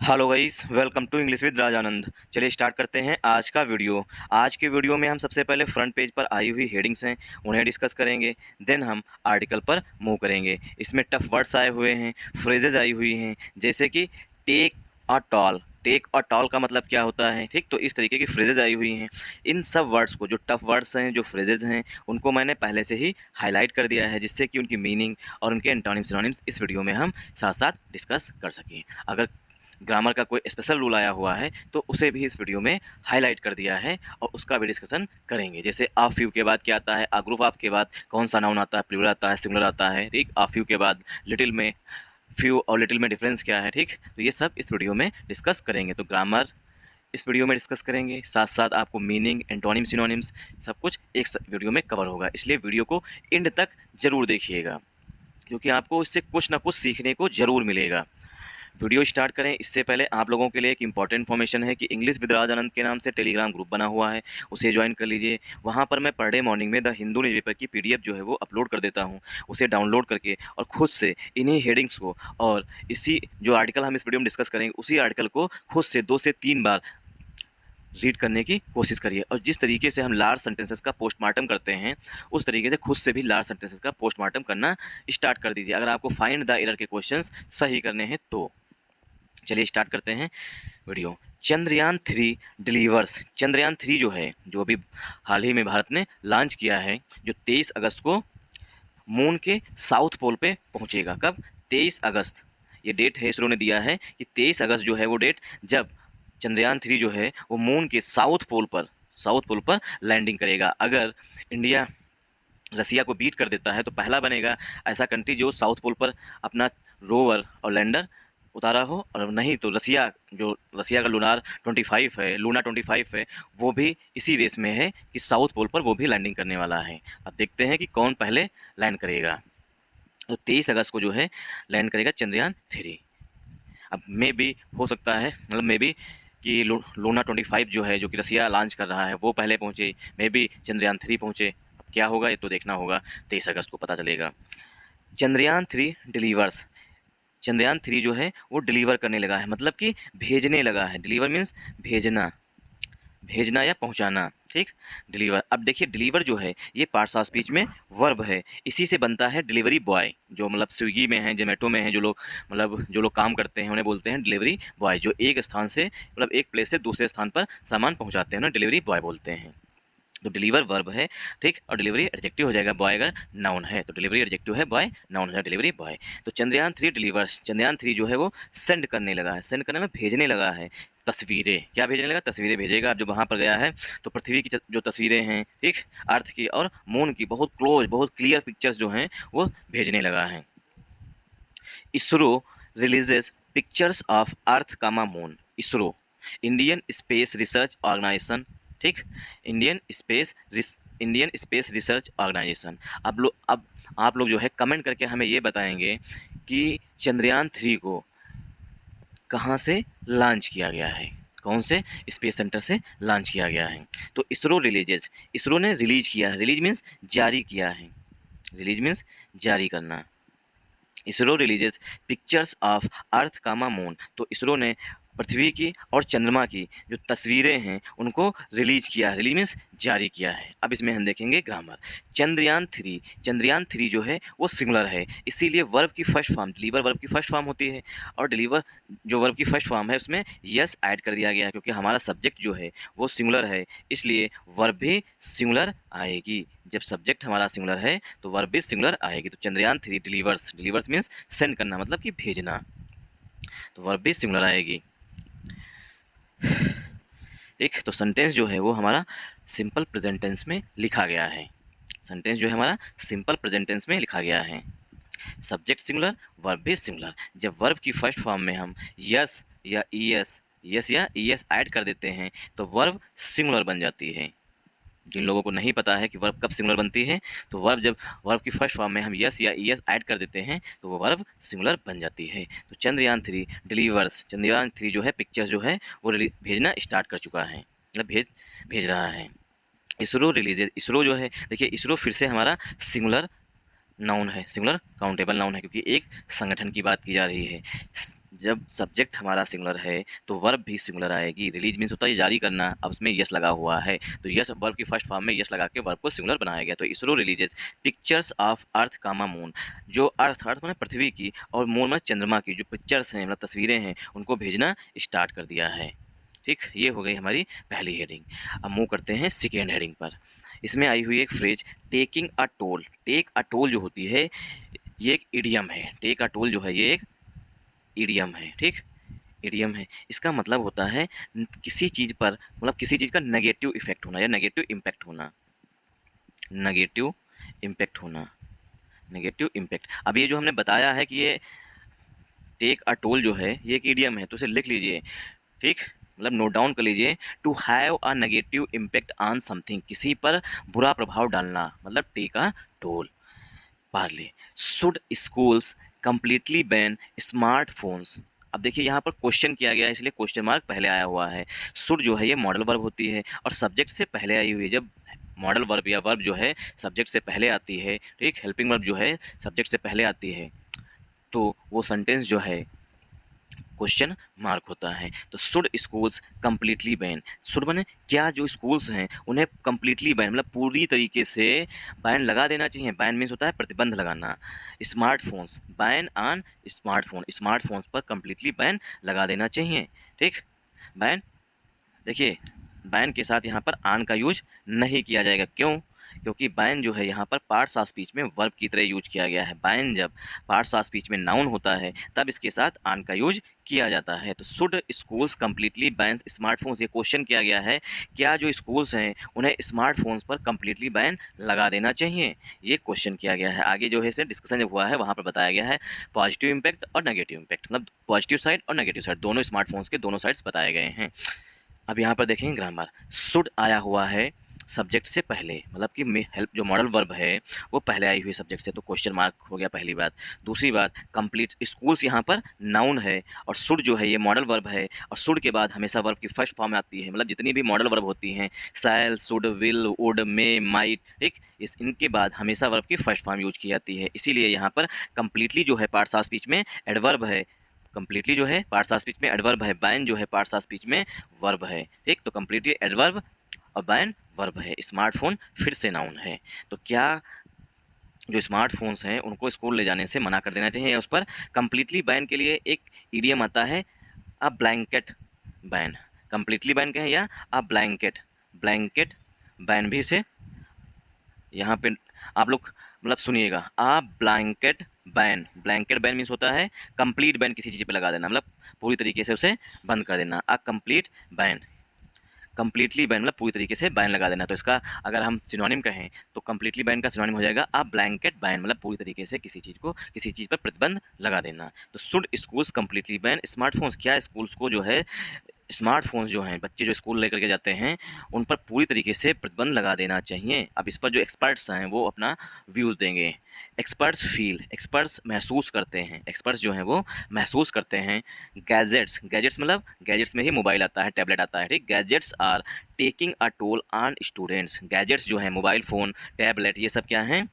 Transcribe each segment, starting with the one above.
Hello guys, welcome to English with Rajanand. चलिए start करते हैं आज का वीडियो। आज के वीडियो में हम सबसे पहले फ्रंट पेज पर आई हुई हेडिंग्स हैं उन्हें डिस्कस करेंगे। देन हम आर्टिकल पर मूव करेंगे। इसमें टफ वर्ड्स आए हुए हैं, फ्रेजेज आई हुई हैं, जैसे कि take a toll. Take a toll का मतलब क्या होता है, ठीक। तो इस तरीके की फ्रेजेज आई हुई हैं। इन सब वर्ड्स को, जो टफ वर्ड्स हैं, जो फ्रेजेज हैं, उनको मैंने पहले से ही हाईलाइट कर दिया है, जिससे कि उनकी मीनिंग और उनके एंटोनिम सिनोनिम्स इस वीडियो में हम साथ साथ डिस्कस कर सकें। अगर ग्रामर का कोई स्पेशल रूल आया हुआ है तो उसे भी इस वीडियो में हाईलाइट कर दिया है और उसका भी डिस्कशन करेंगे। जैसे आ फ्यू के बाद क्या आता है, आ ग्रुप ऑफ के बाद कौन सा नाउन आता है, प्लूरल आता है, सिंगुलर आता है, ठीक। आ फ्यू के बाद लिटिल में फ्यू और लिटिल में डिफरेंस क्या है, ठीक। तो ये सब इस वीडियो में डिस्कस करेंगे। तो ग्रामर इस वीडियो में डिस्कस करेंगे, साथ साथ आपको मीनिंग, एंटोनिम, सिनोनिम्स सब कुछ एक वीडियो में कवर होगा। इसलिए वीडियो को एंड तक ज़रूर देखिएगा, क्योंकि आपको इससे कुछ ना कुछ सीखने को ज़रूर मिलेगा। वीडियो स्टार्ट करें इससे पहले आप लोगों के लिए एक इंपॉर्टेंट इन्फॉर्मेशन है कि इंग्लिश विद राजानंद के नाम से टेलीग्राम ग्रुप बना हुआ है, उसे ज्वाइन कर लीजिए। वहाँ पर मैं पर डे मॉर्निंग में द हिंदू न्यूज़पेपर की पीडीएफ जो है वो अपलोड कर देता हूँ। उसे डाउनलोड करके और खुद से इन्हीं हेडिंग्स को और इसी जो आर्टिकल हम इस वीडियो में डिस्कस करेंगे उसी आर्टिकल को खुद से 2 से 3 बार रीड करने की कोशिश करिए। और जिस तरीके से हम लार्ज सेंटेंसेस का पोस्टमार्टम करते हैं उस तरीके से खुद से भी लार्ज सेंटेंसेस का पोस्टमार्टम करना स्टार्ट कर दीजिए, अगर आपको फाइंड द एरर के क्वेश्चंस सही करने हैं तो। चलिए स्टार्ट करते हैं वीडियो। चंद्रयान 3 डिलीवर्स। चंद्रयान 3 जो है, जो अभी हाल ही में भारत ने लॉन्च किया है, जो 23 अगस्त को मून के साउथ पोल पे पहुंचेगा। कब? 23 अगस्त ये डेट है, इसरो ने दिया है कि 23 अगस्त जो है वो डेट जब चंद्रयान 3 जो है वो मून के साउथ पोल पर लैंडिंग करेगा। अगर इंडिया रसिया को बीट कर देता है तो पहला बनेगा ऐसा कंट्री जो साउथ पोल पर अपना रोवर और लैंडर उतारा हो, और नहीं तो रसिया का लूना 25 है, वो भी इसी रेस में है कि साउथ पोल पर वो भी लैंडिंग करने वाला है। अब देखते हैं कि कौन पहले लैंड करेगा। तो 23 अगस्त को जो है लैंड करेगा चंद्रयान 3। अब मे भी हो सकता है, मतलब मे भी कि लूना 25 जो है, जो कि रसिया लॉन्च कर रहा है, वो पहले पहुँचे, मे भी चंद्रयान 3 पहुँचे। अब क्या होगा ये तो देखना होगा, 23 अगस्त को पता चलेगा। चंद्रयान 3 डिलीवर्स। चंद्रयान 3 जो है वो डिलीवर करने लगा है, मतलब कि भेजने लगा है। डिलीवर मीन्स भेजना, भेजना या पहुंचाना, ठीक। डिलीवर, अब देखिए डिलीवर जो है ये पार्ट्स ऑफ स्पीच में वर्ब है। इसी से बनता है डिलीवरी बॉय। जो मतलब स्विगी में है, जोमेटो में है, जो लोग काम करते हैं उन्हें बोलते हैं डिलीवरी बॉय। जो एक स्थान से, मतलब एक प्लेस से दूसरे स्थान पर सामान पहुंचाते हैं ना, डिलीवरी बॉय बोलते हैं। तो डिलीवर वर्ब है, ठीक। और डिलीवरी एडजेक्टिव हो जाएगा। बॉय अगर नाउन है तो डिलीवरी एडजेक्टिव है, बॉय नाउन है, डिलीवरी बॉय। तो चंद्रयान 3 डिलीवर्स। चंद्रयान 3 जो है वो सेंड करने लगा है, सेंड करने में भेजने लगा है तस्वीरें। क्या भेजने लगा? तस्वीरें भेजेगा। अब जब वहाँ पर गया है तो पृथ्वी की जो तस्वीरें हैं, ठीक, अर्थ की और मून की बहुत क्लोज, बहुत क्लियर पिक्चर्स जो हैं वो भेजने लगा है। ISRO releases pictures of earth comma moon. ISRO, Indian Space Research Organisation, ठीक। Indian Space Research Organisation. अब आप लोग जो है कमेंट करके हमें ये बताएंगे कि चंद्रयान 3 को कहाँ से लॉन्च किया गया है, कौन से स्पेस सेंटर से लॉन्च किया गया है। तो इसरो ने रिलीज किया है। रिलीज मीन्स जारी किया है, रिलीज मीन्स जारी करना। ISRO releases pictures of earth comma moon. तो इसरो ने पृथ्वी की और चंद्रमा की जो तस्वीरें हैं उनको रिलीज किया है। रिलीज मीन्स जारी किया है। अब इसमें हम देखेंगे ग्रामर। चंद्रयान 3 जो है वो सिंगुलर है, इसीलिए वर्ब की फर्स्ट फॉर्म, डिलीवर वर्ब की फर्स्ट फॉर्म होती है। और डिलीवर जो वर्ब की फर्स्ट फॉर्म है उसमें यस ऐड कर दिया गया है, क्योंकि हमारा सब्जेक्ट जो है वो सिंगुलर है, इसलिए वर्ब भी सिंगुलर आएगी। जब सब्जेक्ट हमारा सिंगुलर है तो वर्ब भी सिंगुलर आएगी। तो Chandrayaan 3 delivers, delivers means send करना, मतलब कि भेजना, तो वर्ब भी सिंगुलर आएगी। एक तो सेंटेंस जो है वो हमारा सिंपल प्रेजेंट टेंस में लिखा गया है। सेंटेंस जो है हमारा सिंपल प्रेजेंट टेंस में लिखा गया है। सब्जेक्ट सिंगुलर, वर्ब भी सिंगुलर। जब वर्ब की फर्स्ट फॉर्म में हम यस या ईएस ऐड कर देते हैं तो वर्ब सिंगुलर बन जाती है। जिन लोगों को नहीं पता है कि वर्ब कब सिंगुलर बनती है, तो जब वर्ब की फर्स्ट फॉर्म में हम यस या ईएस ऐड कर देते हैं तो वो वर्ब सिंगुलर बन जाती है। तो चंद्रयान 3 डिलीवर्स। चंद्रयान 3 जो है पिक्चर्स जो है वो भेजना स्टार्ट कर चुका है, मतलब भेज रहा है। इसरो रिलीजेस। इसरो जो है, देखिए इसरो फिर से हमारा सिंगुलर नाउन है, सिंगुलर काउंटेबल नाउन है, क्योंकि एक संगठन की बात की जा रही है। जब सब्जेक्ट हमारा सिंगुलर है तो वर्ब भी सिंगुलर आएगी। रिलीज मीन्स होता है जारी करना, अब उसमें यस लगा हुआ है तो यस वर्ब की फर्स्ट फॉर्म में यस लगा के वर्ब को सिंगुलर बनाया गया। तो ISRO releases pictures of earth comma moon, जो अर्थ अर्थ मतलब पृथ्वी की और मून में चंद्रमा की जो पिक्चर्स हैं मतलब तस्वीरें हैं उनको भेजना स्टार्ट कर दिया है। ठीक, ये हो गई हमारी पहली हेडिंग। अब मूव करते हैं सेकेंड हेडिंग पर। इसमें आई हुई एक phrase taking a toll. Take a toll जो होती है ये एक इडियम है। टेक अ टोल जो है ये एक इडियम है। ठीक, इडियम है। इसका मतलब होता है किसी चीज़ पर मतलब किसी चीज़ का नेगेटिव इफेक्ट होना या नेगेटिव इम्पैक्ट होना। नेगेटिव इम्पैक्ट होना, नेगेटिव इम्पैक्ट। अब ये जो हमने बताया है कि ये टेक अ टोल जो है ये एक इडियम है तो इसे लिख लीजिए। ठीक, मतलब नोट डाउन कर लीजिए। To have a negative impact on something, किसी पर बुरा प्रभाव डालना मतलब टेक अ टोल। पार्ले should schools completely ban smartphones. अब देखिए यहाँ पर क्वेश्चन किया गया है इसलिए क्वेश्चन मार्क पहले आया हुआ है। शुड जो है ये मॉडल वर्ब होती है और सब्जेक्ट से पहले आई हुई है। जब मॉडल वर्ब या वर्ब जो है सब्जेक्ट से पहले आती है, ठीक, हेल्पिंग वर्ब जो है सब्जेक्ट से पहले आती है तो वो सेंटेंस जो है क्वेश्चन मार्क होता है। तो should schools completely ban, should बने क्या जो स्कूल्स हैं उन्हें कम्प्लीटली बैन मतलब पूरी तरीके से बैन लगा देना चाहिए। बैन मीन्स होता है प्रतिबंध लगाना। Smartphones, ban on smartphone, smartphones पर कम्प्लीटली बैन लगा देना चाहिए। ठीक, बैन देखिए बैन के साथ यहाँ पर आन का यूज नहीं किया जाएगा। क्यों? क्योंकि बैन जो है यहाँ पर पार्ट्स ऑफ स्पीच में वर्ब की तरह यूज किया गया है। बैन जब पार्ट्स ऑफ स्पीच में नाउन होता है तब इसके साथ आन का यूज किया जाता है। तो should schools completely ban smartphones, ये क्वेश्चन किया गया है क्या जो स्कूल्स हैं उन्हें स्मार्टफोन्स पर कम्प्लीटली बैन लगा देना चाहिए, ये क्वेश्चन किया गया है। आगे जो है इसमें डिस्कशन जब हुआ है वहाँ पर बताया गया है पॉजिटिव इम्पैक्ट और नेगेटिव इम्पैक्ट, मतलब पॉजिटिव साइड और नेगेटिव साइड दोनों स्मार्टफोन्स के दोनों साइड्स बताए गए हैं। अब यहाँ पर देखेंगे ग्रामर, शुड आया हुआ है सब्जेक्ट से पहले मतलब कि हेल्प जो मॉडल वर्ब है वो पहले आई हुई सब्जेक्ट से तो क्वेश्चन मार्क हो गया पहली बात। दूसरी बात कंप्लीट स्कूल्स यहाँ पर नाउन है और शुड जो है ये मॉडल वर्ब है और शुड के बाद हमेशा वर्ब की फर्स्ट फॉर्म में आती है। मतलब जितनी भी मॉडल वर्ब होती हैं shall, should, will, would, may, might, ठीक, इनके बाद हमेशा वर्ब की फर्स्ट फॉर्म यूज की जाती है। इसीलिए यहाँ पर कंप्लीटली जो है पार्ट्स ऑफ स्पीच में एडवर्ब है। कंप्लीटली जो है पार्ट्स ऑफ स्पीच में एडवर्ब है, बैन जो है पार्ट्स ऑफ स्पीच में वर्ब है। ठीक, तो कंप्लीटली एडवर्ब और बैन वर्ब है। स्मार्टफोन फिर से नाउन है। तो क्या जो स्मार्टफोन्स हैं उनको स्कूल ले जाने से मना कर देना चाहिए या उस पर कंप्लीटली बैन के लिए एक ईडीएम आता है a blanket ban. Completely ban कहें या अ ब्लैंकेट, ब्लैंकेट बैन भी से यहाँ पे आप लोग मतलब सुनिएगा। A blanket ban, blanket ban means होता है कंप्लीट बैन किसी चीज़ पे लगा देना मतलब पूरी तरीके से उसे बंद कर देना। आ कंप्लीट बैन, कंप्लीटली बैन मतलब पूरी तरीके से बैन लगा देना। तो इसका अगर हम सिनोनिम कहें तो कंप्लीटली बैन का सिनोनिम हो जाएगा आ ब्लैंकेट बैन, मतलब पूरी तरीके से किसी चीज़ को किसी चीज़ पर प्रतिबंध लगा देना। तो should schools completely ban smartphones, क्या स्कूल्स को जो है स्मार्टफोन्स जो हैं बच्चे जो स्कूल लेकर के जाते हैं उन पर पूरी तरीके से प्रतिबंध लगा देना चाहिए। अब इस पर जो एक्सपर्ट्स हैं वो अपना व्यूज़ देंगे। एक्सपर्ट्स फील, एक्सपर्ट्स महसूस करते हैं, एक्सपर्ट्स जो हैं वो महसूस करते हैं। गैजेट्स, गैजेट्स मतलब गैजेट्स में ही मोबाइल आता है, टैबलेट आता है, ठीक। Gadgets are taking a toll on students, gadgets जो हैं मोबाइल फ़ोन, टैबलेट, ये सब क्या हैं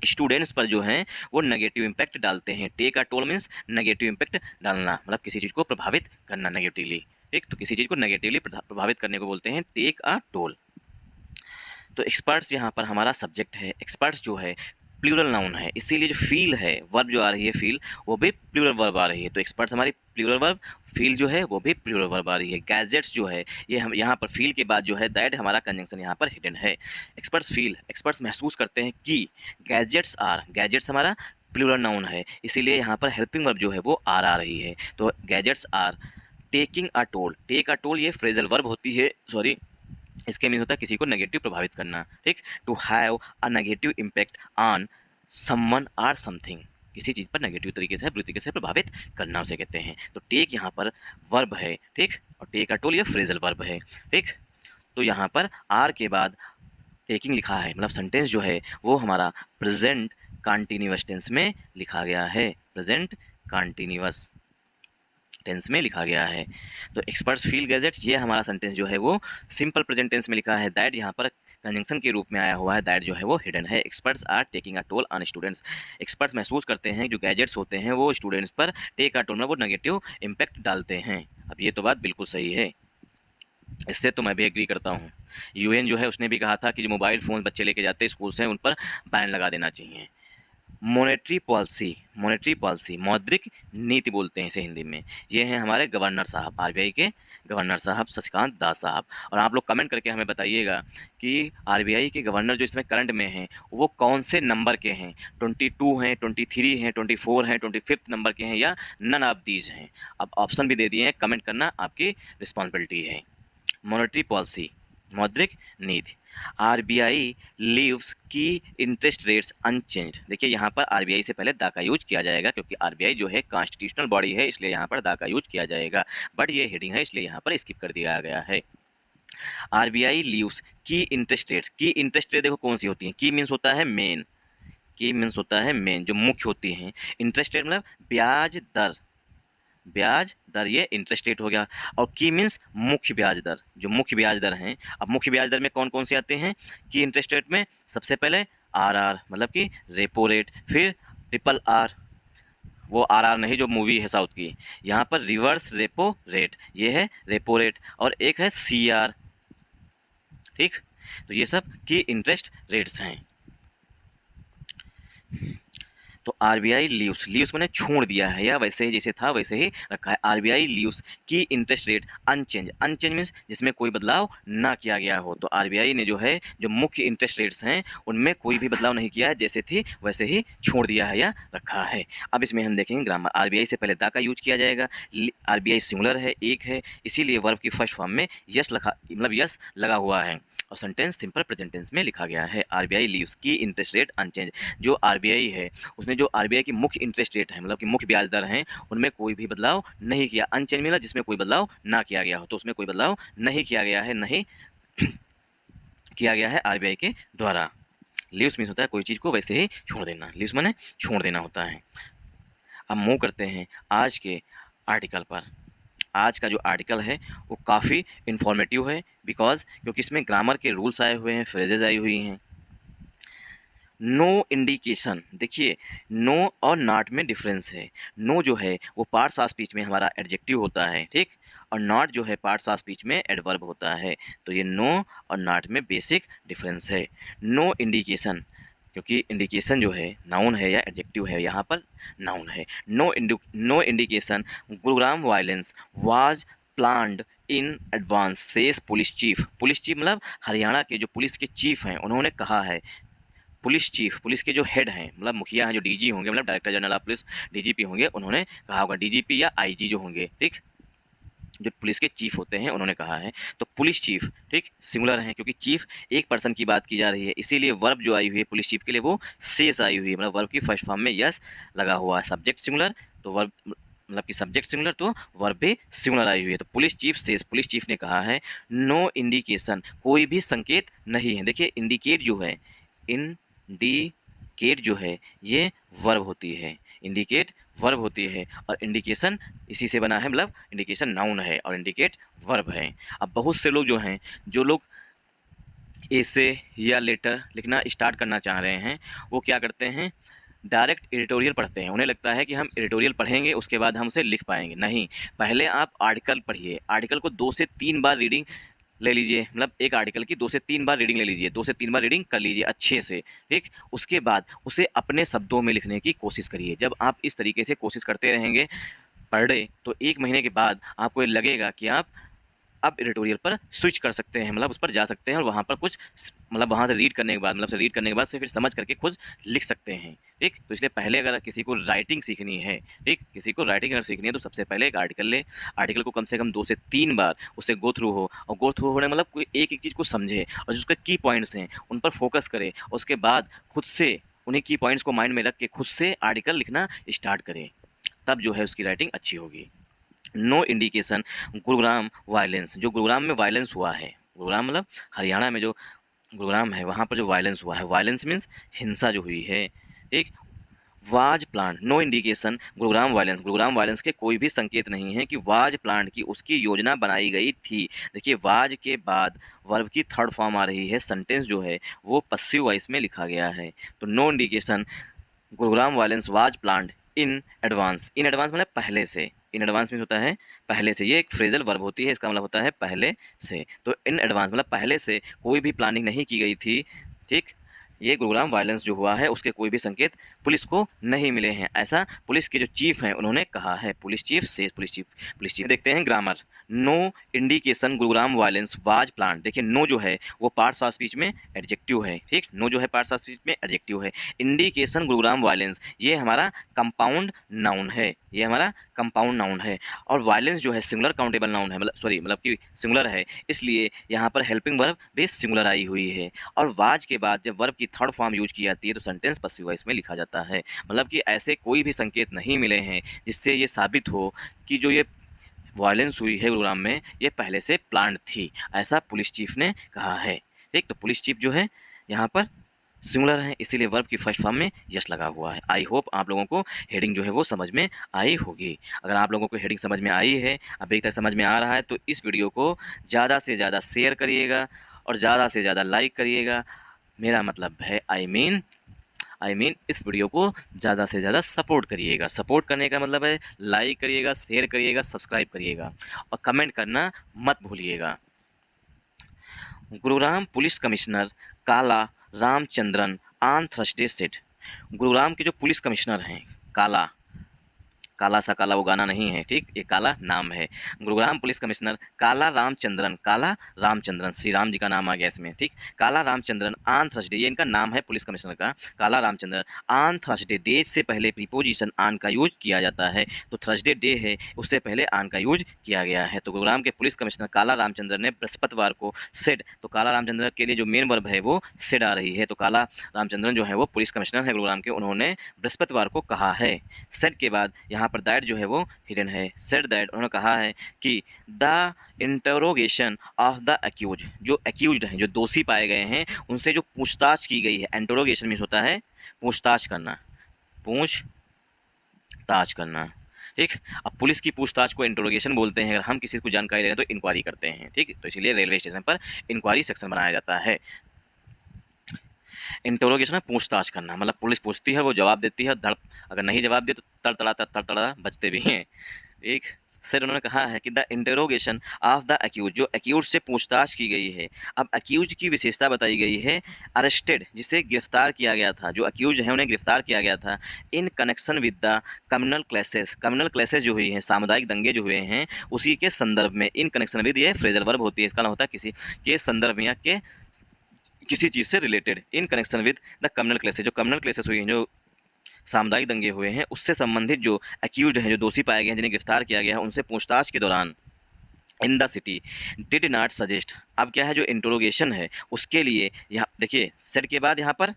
स्टूडेंट्स पर जो हैं वो नेगेटिव इम्पैक्ट डालते हैं। Take a toll means negative impact डालना मतलब किसी चीज़ को प्रभावित करना नेगेटिवली। ठीक, तो किसी चीज़ को नेगेटिवली प्रभावित करने को बोलते हैं टेक अ टोल। तो एक्सपर्ट्स यहाँ पर हमारा सब्जेक्ट है। एक्सपर्ट्स जो है प्लूरल नाउन है, इसीलिए जो फील है वर्ब जो आ रही है फील वो भी प्लूरल वर्ब आ रही है। तो एक्सपर्ट्स हमारी प्लूरल वर्ब, फील जो है वो भी प्लूरल वर्ब आ रही है। गैजेट्स जो है ये हम यहाँ पर फील के बाद जो है दैट हमारा कंजंक्शन यहाँ पर हिडन है। एक्सपर्ट्स फील, एक्सपर्ट्स महसूस करते हैं कि गैजेट्स आर, गैजेट्स हमारा प्लूरल नाउन है इसीलिए यहाँ पर हेल्पिंग वर्ब जो है वो आर आ रही है। तो gadgets are taking a toll, take a toll ये फ्रेजल वर्ब होती है, सॉरी इसके मीन होता है किसी को नेगेटिव प्रभावित करना। ठीक, to have a negative impact on someone or something, किसी चीज़ पर नेगेटिव तरीके से बुरी तरीके से प्रभावित करना उसे कहते हैं। तो टेक यहाँ पर वर्ब है, ठीक, और टेक अ टोल ये फ्रेजल वर्ब है। ठीक, तो यहाँ पर आर के बाद टेकिंग लिखा है मतलब सेंटेंस जो है वो हमारा प्रेजेंट कंटिन्यूअस टेंस में लिखा गया है। प्रेजेंट कंटिन्यूअस टेंस में लिखा गया है। तो एक्सपर्ट्स फील गैजेट, ये हमारा सेंटेंस जो है वो सिंपल प्रेजेंट टेंस में लिखा है। दैट यहाँ पर कंजंक्शन के रूप में आया हुआ है, दैट जो है वो हिडन है। Experts are taking a toll on students, experts महसूस करते हैं जो गैजेट्स होते हैं वो स्टूडेंट्स पर टेक अ टोल में वो नेगेटिव इम्पैक्ट डालते हैं। अब ये तो बात बिल्कुल सही है, इससे तो मैं भी एग्री करता हूँ। यूएन जो है उसने भी कहा था कि जो मोबाइल फ़ोन बच्चे लेके जाते हैं स्कूल से उन पर बैन लगा देना चाहिए। मॉनेटरी पॉलिसी मौद्रिक नीति बोलते हैं इसे हिंदी में। ये हैं हमारे गवर्नर साहब, आरबीआई के गवर्नर साहब शशिकांत दास साहब। और आप लोग कमेंट करके हमें बताइएगा कि आरबीआई के गवर्नर जो इसमें करंट में हैं वो कौन से नंबर के हैं, 22 हैं, 23 हैं, 24 हैं, 25 नंबर के हैं या नन ऑफ दीज हैं। अब ऑप्शन भी दे दिए हैं, कमेंट करना आपकी रिस्पॉन्सिबिलिटी है। मॉनेटरी पॉलिसी, मौद्रिक नीति। आरबीआई लीव्स की इंटरेस्ट रेट्स अनचेंज्ड। देखिए यहाँ पर आरबीआई से पहले दा का यूज किया जाएगा क्योंकि आरबीआई जो है कॉन्स्टिट्यूशनल बॉडी है, इसलिए यहाँ पर दा का यूज किया जाएगा, बट ये हेडिंग है इसलिए यहाँ पर स्किप कर दिया गया है। आरबीआई लीव्स की इंटरेस्ट रेट्स, की इंटरेस्ट रेट देखो कौन सी होती है, की मीन्स होता है मेन, की मीन्स होता है मेन जो मुख्य होती हैं। इंटरेस्ट रेट मतलब ब्याज दर, ब्याज दर ये इंटरेस्ट रेट हो गया। और की मीन्स मुख्य ब्याज दर, जो मुख्य ब्याज दर हैं। अब मुख्य ब्याज दर में कौन कौन से आते हैं की इंटरेस्ट रेट में, सबसे पहले आरआर मतलब कि रेपो रेट, फिर ट्रिपल आर, वो आरआर नहीं जो मूवी है साउथ की, यहाँ पर रिवर्स रेपो रेट, ये है रेपो रेट, और एक है सीआर। ठीक, तो ये सब की इंटरेस्ट रेट्स हैं। तो आरबीआई लीव्स, लीव्स मैंने छोड़ दिया है या वैसे ही जैसे था वैसे ही रखा है। आरबीआई लीव्स की interest rate unchange, unchange means जिसमें कोई बदलाव ना किया गया हो। तो आरबीआई ने जो है जो मुख्य इंटरेस्ट रेट्स हैं उनमें कोई भी बदलाव नहीं किया है, जैसे थी वैसे ही छोड़ दिया है या रखा है। अब इसमें हम देखेंगे ग्रामर। आरबीआई से पहले दा का यूज किया जाएगा। आरबीआई सिंगुलर है, एक है, इसीलिए वर्ब की फर्स्ट फॉर्म में यस लगा, मतलब यस लगा हुआ है। और सेंटेंस सिंपल प्रेजेंट टेंस में लिखा गया है। आरबीआई लीव्स की इंटरेस्ट रेट अनचेंज, जो आरबीआई है उसने जो आरबीआई की मुख्य इंटरेस्ट रेट है मतलब कि मुख्य ब्याज दर हैं उनमें कोई भी बदलाव नहीं किया। अनचेंज मिला जिसमें कोई बदलाव ना किया गया हो, तो उसमें कोई बदलाव नहीं किया गया है, नहीं किया गया है आरबीआई के द्वारा। लीव्स मीन्स होता है कोई चीज़ को वैसे ही छोड़ देना, लीव्स माने छोड़ देना होता है। अब मूव करते हैं आज के आर्टिकल पर। आज का जो आर्टिकल है वो काफ़ी इन्फॉर्मेटिव है क्योंकि इसमें ग्रामर के रूल्स आए हुए हैं, फ्रेजेज आई हुई हैं। नो इंडिकेशन, देखिए नो और नॉट में डिफरेंस है। नो जो है वो पार्ट्स ऑफ स्पीच में हमारा एडजेक्टिव होता है, ठीक, और नॉट जो है पार्ट्स ऑफ स्पीच में एडवर्ब होता है। तो ये नो और नॉट में बेसिक डिफरेंस है। नो इंडिकेशन, क्योंकि इंडिकेशन जो है नाउन है या एडजेक्टिव है, यहाँ पर नाउन है। No indication Gurugram violence was planned in advance says police chief. Police chief मतलब हरियाणा के जो पुलिस के चीफ हैं उन्होंने कहा है, पुलिस चीफ पुलिस के जो हेड हैं मतलब मुखिया हैं, जो डीजी होंगे मतलब director general of police, DGP होंगे, उन्होंने कहा होगा, डीजीपी या आईजी जो होंगे, ठीक, जो पुलिस के चीफ होते हैं उन्होंने कहा है। तो पुलिस चीफ, ठीक, सिंगुलर है क्योंकि चीफ एक पर्सन की बात की जा रही है, इसीलिए वर्ब जो आई हुई है पुलिस चीफ के लिए वो सेस आई हुई है, मतलब वर्ब की फर्स्ट फॉर्म में यस लगा हुआ है। सब्जेक्ट सिंगुलर तो वर्ब मतलब कि सब्जेक्ट सिंगुलर तो वर्ब भी सिंगुलर आई हुई है। तो police chief says, police chief ने कहा है नो इंडिकेशन, कोई भी संकेत नहीं है। देखिए इंडिकेट जो है, इंडिकेट जो है ये वर्ब होती है, इंडिकेट वर्ब होती है, और इंडिकेशन इसी से बना है, मतलब इंडिकेशन नाउन है और इंडिकेट वर्ब है। अब बहुत से लोग जो हैं, जो लोग एसे या लेटर लिखना स्टार्ट करना चाह रहे हैं, वो क्या करते हैं, डायरेक्ट एडिटोरियल पढ़ते हैं। उन्हें लगता है कि हम एडिटोरियल पढ़ेंगे उसके बाद हम उसे लिख पाएंगे। नहीं, पहले आप आर्टिकल पढ़िए, आर्टिकल को 2 से 3 बार रीडिंग ले लीजिए, मतलब एक आर्टिकल की 2 से 3 बार रीडिंग ले लीजिए, 2 से 3 बार रीडिंग कर लीजिए अच्छे से, ठीक। उसके बाद उसे अपने शब्दों में लिखने की कोशिश करिए। जब आप इस तरीके से कोशिश करते रहेंगे पर डे, तो 1 महीने के बाद आपको ये लगेगा कि आप अब एडिटोरियल पर स्विच कर सकते हैं, मतलब उस पर जा सकते हैं और वहाँ पर कुछ मतलब वहाँ से रीड करने के बाद, मतलब से रीड करने के बाद से फिर समझ करके खुद लिख सकते हैं, ठीक। तो इसलिए पहले अगर किसी को राइटिंग सीखनी है, ठीक, किसी को राइटिंग अगर सीखनी है तो सबसे पहले एक आर्टिकल ले, आर्टिकल को कम से कम 2 से 3 बार उससे गो थ्रू हो, और गो थ्रू होने मतलब कोई एक एक चीज़ को समझे और जो उसके की पॉइंट्स हैं उन पर फोकस करे, और उसके बाद खुद से उन्हीं की पॉइंट्स को माइंड में रख के खुद से आर्टिकल लिखना स्टार्ट करें, तब जो है उसकी राइटिंग अच्छी होगी। नो इंडिकेशन गुरुग्राम वायलेंस, जो गुरुग्राम में वायलेंस हुआ है, गुरुग्राम मतलब हरियाणा में जो गुरुग्राम है वहाँ पर जो वायलेंस हुआ है, वायलेंस मीन्स हिंसा जो हुई है, ठीक, was planned, no indication Gurugram violence, Gurugram violence के कोई भी संकेत नहीं है कि वाज प्लांट की उसकी योजना बनाई गई थी। देखिए वाज के बाद वर्ब की थर्ड फॉर्म आ रही है, सेंटेंस जो है वो पसिव वॉइस में लिखा गया है। तो no indication Gurugram violence was planned in advance, in advance मतलब पहले से, इन एडवांस में होता है पहले से, ये एक फ्रेजल वर्ब होती है, इसका मतलब होता है पहले से। तो इन एडवांस मतलब पहले से कोई भी प्लानिंग नहीं की गई थी, ठीक। ये गुरुग्राम वायलेंस जो हुआ है उसके कोई भी संकेत पुलिस को नहीं मिले हैं, ऐसा पुलिस के जो चीफ हैं उन्होंने कहा है। पुलिस चीफ से पुलिस चीफ देखते हैं grammar. No indication Gurugram violence was planned, देखिए नो जो है वो पार्ट्स ऑफ स्पीच में एडजेक्टिव है, ठीक। नो जो है पार्ट्स ऑफ स्पीच में एडजेक्टिव है। इंडिकेशन गुरुग्राम वायलेंस ये हमारा कंपाउंड नाउन है, ये हमारा कंपाउंड नाउन है। और वायलेंस जो है सिंगुलर काउंटेबल नाउन है, मतलब कि सिंगुलर है, इसलिए यहाँ पर हेल्पिंग वर्ब भी सिंगुलर आई हुई है। और वाज के बाद जब वर्ब की थर्ड फॉर्म यूज की जाती है तो सेंटेंस पसिव वॉइस में लिखा जाता है। मतलब कि ऐसे कोई भी संकेत नहीं मिले हैं जिससे ये साबित हो कि जो ये वायलेंस हुई है गुरुग्राम में ये पहले से प्लान्ड थी, ऐसा पुलिस चीफ ने कहा है, ठीक। तो पुलिस चीफ जो है यहाँ पर सिंगुलर है, इसीलिए वर्ब की फर्स्ट फॉर्म में यस लगा हुआ है। आई होप आप लोगों को हेडिंग जो है वो समझ में आई होगी। अगर आप लोगों को हेडिंग समझ में आई है, अभी तक समझ में आ रहा है, तो इस वीडियो को ज़्यादा से ज़्यादा शेयर करिएगा और ज़्यादा से ज़्यादा लाइक करिएगा। मेरा मतलब है आई मीन इस वीडियो को ज़्यादा से ज़्यादा सपोर्ट करिएगा। सपोर्ट करने का मतलब है लाइक करिएगा, शेयर करिएगा, सब्सक्राइब करिएगा और कमेंट करना मत भूलिएगा। गुरुग्राम पुलिस कमिश्नर काला Ramachandran on Thursday said, Gurugram के जो पुलिस कमिश्नर हैं, काला, काला सा काला वो गाना नहीं है, ठीक, ये काला नाम है। गुरुग्राम पुलिस कमिश्नर काला रामचंद्रन श्री राम जी का नाम आ गया इसमें, ठीक। काला रामचंद्रन ऑन थर्सडे, ये इनका नाम है पुलिस कमिश्नर का, काला रामचंद्रन ऑन थर्सडे, डे से पहले प्रीपोजिशन ऑन का यूज किया जाता है, तो थर्सडे डे है उससे पहले ऑन का यूज किया गया है। तो गुरुग्राम के पुलिस कमिश्नर काला रामचंद्रन ने बृहस्पतिवार को सेड, तो काला रामचंद्रन के लिए जो मेन वर्ब है वो सेड आ रही है, तो काला रामचंद्रन जो है वो पुलिस कमिश्नर है गुरुग्राम के, उन्होंने बृहस्पतिवार को कहा है। सेड के बाद यहाँ पर दैट जो है वो हिडन है, सेड दैट, उन्होंने कहा है कि the interrogation of the accused, जो एक्यूज्ड हैं, जो दोषी पाए गए हैं, उनसे जो पूछताछ की गई है, इंटरोगेशन मीन्स होता है पूछताछ करना, पूछताछ करना, ठीक। अब पुलिस की पूछताछ को इंटरोगेशन बोलते हैं, अगर हम किसी को जानकारी दे रहे हैं तो इंक्वायरी करते हैं, ठीक। तो इसीलिए रेलवे स्टेशन पर इंक्वायरी सेक्शन बनाया जाता है। इंटरोगेशन है पूछताछ करना, मतलब पुलिस पूछती है, वो जवाब देती है, धड़, अगर नहीं जवाब दे तो तड़तड़ा बचते भी हैं, एक। सर उन्होंने कहा है कि the interrogation of the accused, जो एक्यूज से पूछताछ की गई है। अब एक्यूज की विशेषता बताई गई है अरेस्टेड, जिसे गिरफ्तार किया गया था, जो एक्यूज है उन्हें गिरफ्तार किया गया था in connection with the communal clashes, communal clashes जो हुई हैं, सामुदायिक दंगे जो हुए हैं उसी के संदर्भ में। इन कनेक्शन विद ये फ्रेजल वर्ब होती है, इसका नाम होता है किसी के संदर्भ में या के किसी चीज़ से related. In connection with the communal clashes, जो कम्युनल क्लेसेस हुई हैं, जो सामुदायिक दंगे हुए हैं, उससे संबंधित जो एक्यूज्ड हैं, जो दोषी पाए गए हैं, जिन्हें गिरफ्तार किया गया है, उनसे पूछताछ के दौरान in the city did not suggest. अब क्या है, जो इंटरोगेशन है उसके लिए यहाँ देखिए सेड के बाद यहाँ पर,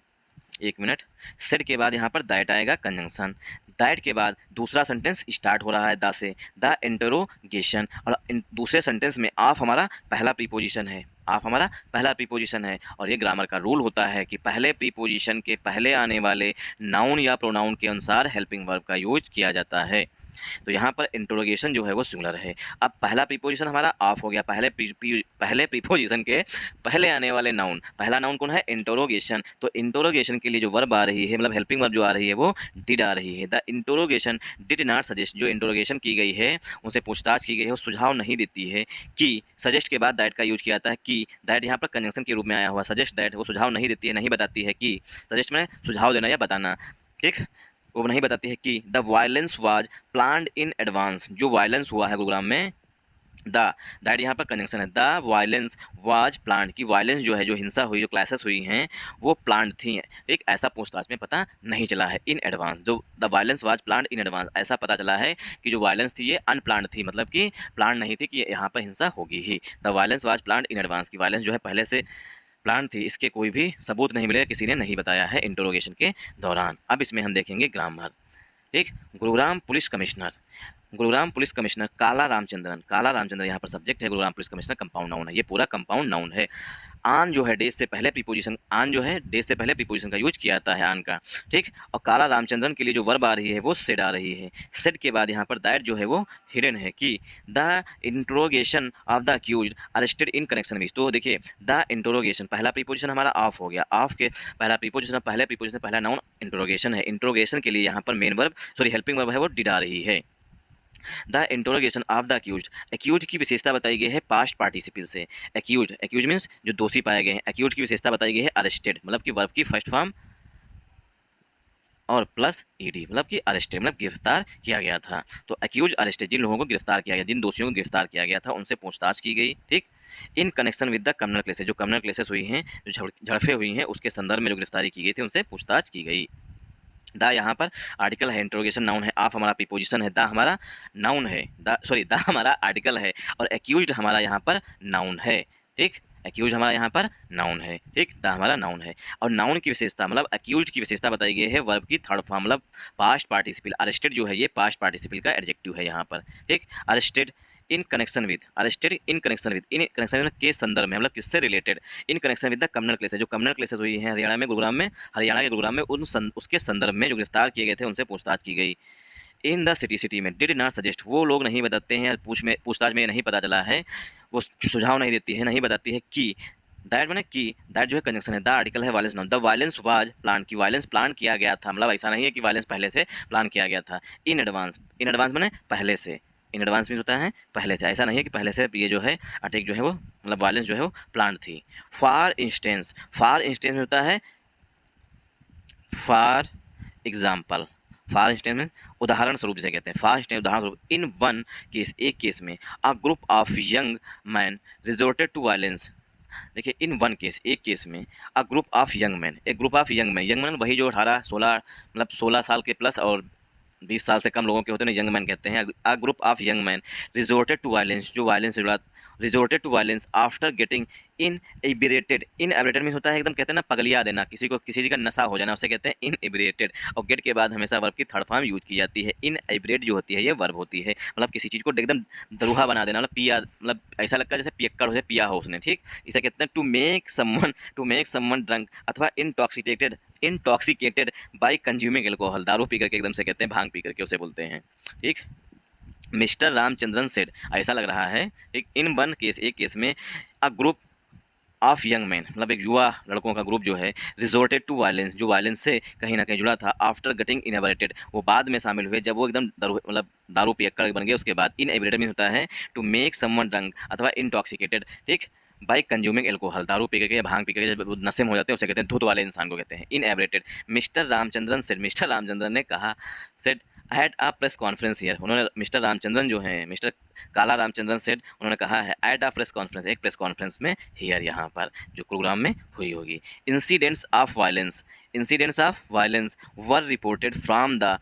एक मिनट, सेड के बाद यहाँ पर दैट आएगा कंजंक्शन, दैट के बाद दूसरा सेंटेंस स्टार्ट हो रहा है द से, द इंटरोगेशन, और दूसरे सेंटेंस में ऑफ हमारा पहला प्रीपोजिशन है, ऑफ हमारा पहला प्रीपोजिशन है। और ये ग्रामर का रूल होता है कि पहले प्रीपोजिशन के पहले आने वाले नाउन या प्रोनाउन के अनुसार हेल्पिंग वर्ब का यूज किया जाता है। तो यहाँ पर इंटरोगेशन जो है वो सिंगुलर है। अब पहला प्रीपोजिशन हमारा ऑफ हो गया, पहले प्रीपोजिशन के पहले आने वाले नाउन, पहला नाउन कौन है, इंटरोगेशन। तो इंटरोगेशन के लिए जो वर्ब आ रही है, मतलब हेल्पिंग वर्ब जो आ रही है वो डिड आ रही है। The interrogation did not suggest, जो इंटरोगेशन की गई है, उनसे पूछताछ की गई है, वो सुझाव नहीं देती है कि, सजेस्ट के बाद दैट का यूज किया जाता है कि, दैट यहाँ पर कंजंक्शन के रूप में आया हुआ, सजेस्ट दैट वो सुझाव नहीं देती है, नहीं बताती है कि, सजेस्ट में सुझाव देना या बताना, ठीक। वो नहीं बताती है कि the violence was planned in advance, जो वायलेंस हुआ है गुरुग्राम में, द दैट यहाँ पर कंजंक्शन है, द वायलेंस वाज प्लान्ड, की वायलेंस जो है, जो हिंसा हुई, जो क्लासेस हुई हैं वो प्लान्ड थी, एक ऐसा पूछताछ में पता नहीं चला है। इन एडवांस, जो the violence was planned in advance, ऐसा पता चला है कि जो वायलेंस थी ये अनप्लान्ड थी, मतलब कि प्लान नहीं थी कि यहाँ पर हिंसा होगी ही। The violence was planned in advance, की वायलेंस जो है पहले से प्लान थी, इसके कोई भी सबूत नहीं मिलेगा, किसी ने नहीं बताया है इंटरोगेशन के दौरान। अब इसमें हम देखेंगे ग्रामर, ठीक। Gurugram police commissioner, Gurugram police commissioner काला रामचंद्रन यहाँ पर सब्जेक्ट है, Gurugram police commissioner compound noun है, ये पूरा कंपाउंड नाउन है। आन जो है डेज से पहले प्रीपोजिशन, आन जो है डेज से पहले प्रीपोजिशन का यूज किया जाता है आन का, ठीक। और काला रामचंद्रन के लिए जो वर्ब आ रही है वो सेड आ रही है। सेड के बाद यहाँ पर दैट जो है वो हिडन है कि the interrogation of the accused arrested in connection with. तो देखिए द इंट्रोगेशन, पहला प्रीपोजिशन हमारा ऑफ हो गया, ऑफ के पहला प्रीपोजिशन, पहला नाउन इंट्रोगेशन है। इंट्रोगेशन के लिए यहाँ पर main verb sorry helping verb है वो डिड आ रही है। The interrogation of the accused, accused की विशेषता बताई गई है पास्ट पार्टिसिपल से। अक्यूज्ड मीन्स जो दोषी पाए गए हैं। अक्यूज्ड की विशेषता बताई गई है अरेस्टेड, मतलब कि वर्ब की फर्स्ट फॉर्म और प्लस ईडी, मतलब कि अरेस्टेड मतलब गिरफ्तार किया गया था। तो अक्यूज अरेस्टेड, जिन लोगों को गिरफ्तार किया गया, जिन दोषियों को गिरफ्तार किया गया था उनसे पूछताछ की गई, ठीक। In connection with the communal clashes, जो कम्युनल क्लेसेस हुई हैं, जो झड़पें हुई हैं, उसके संदर्भ में जो गिरफ्तारी की गई थी उनसे पूछताछ की गई। द यहाँ पर आर्टिकल है, इंट्रोगेशन नाउन है, आप हमारा प्रीपोजिशन है, द हमारा नाउन है, द हमारा आर्टिकल है और एक्यूज्ड हमारा यहाँ पर नाउन है, ठीक। एक्यूज हमारा यहाँ पर नाउन है, ठीक। द हमारा नाउन है और नाउन की विशेषता मतलब एक्यूज्ड की विशेषता बताई गई है वर्ब की थर्ड फॉर्म, मतलब पास्ट पार्टिसिपल। अरेस्टेड जो है ये पास्ट पार्टिसिपल का एडजेक्टिव है यहाँ पर, ठीक। Arrested in connection with, arrested in connection with, in connection के संदर्भ में, मतलब किससे related. In connection with the communal clashes, जो कम्युनल क्लेसेस हुई हैं हरियाणा में, गुरुग्राम में, हरियाणा के गुरुग्राम में, उसके संदर्भ में जो गिरफ्तार किए गए थे उनसे पूछताछ की गई। इन द सिटी में डिड नॉट सजेस्ट, वो लोग नहीं बताते हैं, पूछताछ में नहीं पता चला है, वो सुझाव नहीं देती है, नहीं बताती है कि दैट मैंने कि दैट जो है कंजंक्शन है, द आर्टिकल है violence noun, the violence was plan, की वायलेंस प्लान किया गया था, मतलब ऐसा नहीं है कि वायलेंस पहले से प्लान किया गया था। इन एडवांस मैंने पहले से, इन एडवांस मीन होता है पहले से, ऐसा नहीं है कि पहले से ये जो है अटैक जो है वो मतलब वायलेंस जो है वो प्लान थी। फॉर इंस्टेंस में होता है फॉर एग्जाम्पल, फॉर इंस्टेंस में उदाहरण स्वरूप जिसे कहते हैं, फॉर इंस्टेंस उदाहरण स्वरूप। इन वन केस, एक केस में, a group of young man resorted to violence, देखिए इन वन केस, एक केस में, a group of young man, एक ग्रुप ऑफ यंग मैन वही जो 18-16 मतलब 16 साल के प्लस और 20 साल से कम लोगों के होते हैं, यंग मैन कहते हैं। A group of young man resorted to violence, जो वायलेंस से जुड़ा, resorted to violence after getting inebriated, inebriated means होता है एकदम कहते हैं ना पगलिया देना, किसी को किसी चीज़ का नशा हो जाना, उसे कहते हैं इनएबिरेटेड। और गेट के बाद हमेशा वर्ब की थर्ड फॉर्म यूज की जाती है। इनएबिरेट जो होती है ये वर्ब होती है, मतलब किसी चीज़ को एकदम दरूहा बना देना, मतलब पिया, मतलब ऐसा लगता है जैसे पियक्कड़ हो, पिया हो उसने, ठीक। इसे कहते हैं टू मेक समवन ड्रंक अथवा इंटॉक्सिकेटेड बाय कंज्यूमिंग एल्कोहल, दारू पी करके एकदम से कहते हैं, भांग पी करके उसे बोलते हैं, ठीक। मिस्टर रामचंद्रन सेड, ऐसा लग रहा है, एक इन वन केस, एक केस में, a group of young man, मतलब एक युवा लड़कों का ग्रुप जो है, रिजोर्टेड टू वायलेंस, जो वायलेंस से कहीं ना कहीं जुड़ा था, आफ्टर गेटिंग इनएबिरेटेड, वो बाद में शामिल हुए जब वो एकदम मतलब दारू पियक्कड़ बन गए उसके बाद। इनएबिरेटेड मीन होता है टू मेक समवन ड्रंक अथवा इंटॉक्सिकेटेड, ठीक, बाय कंज्यूमिंग एल्कोहल, दारू पी करके या भांग पी करके जब नशे में हो जाते हैं उसे कहते हैं, धुत वाले इंसान को कहते हैं inebriated. Mister Ramachandran said, mister Ramachandran ने कहा, said at a press conference here, उन्होंने मिस्टर रामचंद्रन जो हैं, मिस्टर काला रामचंद्रन सेड, उन्होंने कहा है एट अ प्रेस कॉन्फ्रेंस, एक प्रेस कॉन्फ्रेंस में, हियर यहाँ पर जो गुरुग्राम में हुई होगी। Incidents of violence were reported from the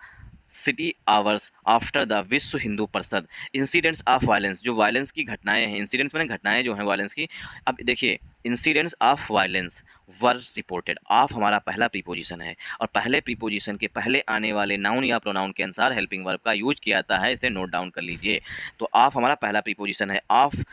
city hours after the Vishwa Hindu Parishad. Incidents of violence, जो वायलेंस की घटनाएं हैं, इंसिडेंट्स मैंने घटनाएं जो हैं वायलेंस की। अब देखिए incidents of violence were reported, of हमारा पहला प्रीपोजिशन है और पहले प्रीपोजिशन के पहले आने वाले नाउन या प्रोनाउन के अनुसार हेल्पिंग वर्ब का यूज किया जाता है, इसे नोट डाउन कर लीजिए। तो ऑफ हमारा पहला प्रीपोजिशन है, ऑफ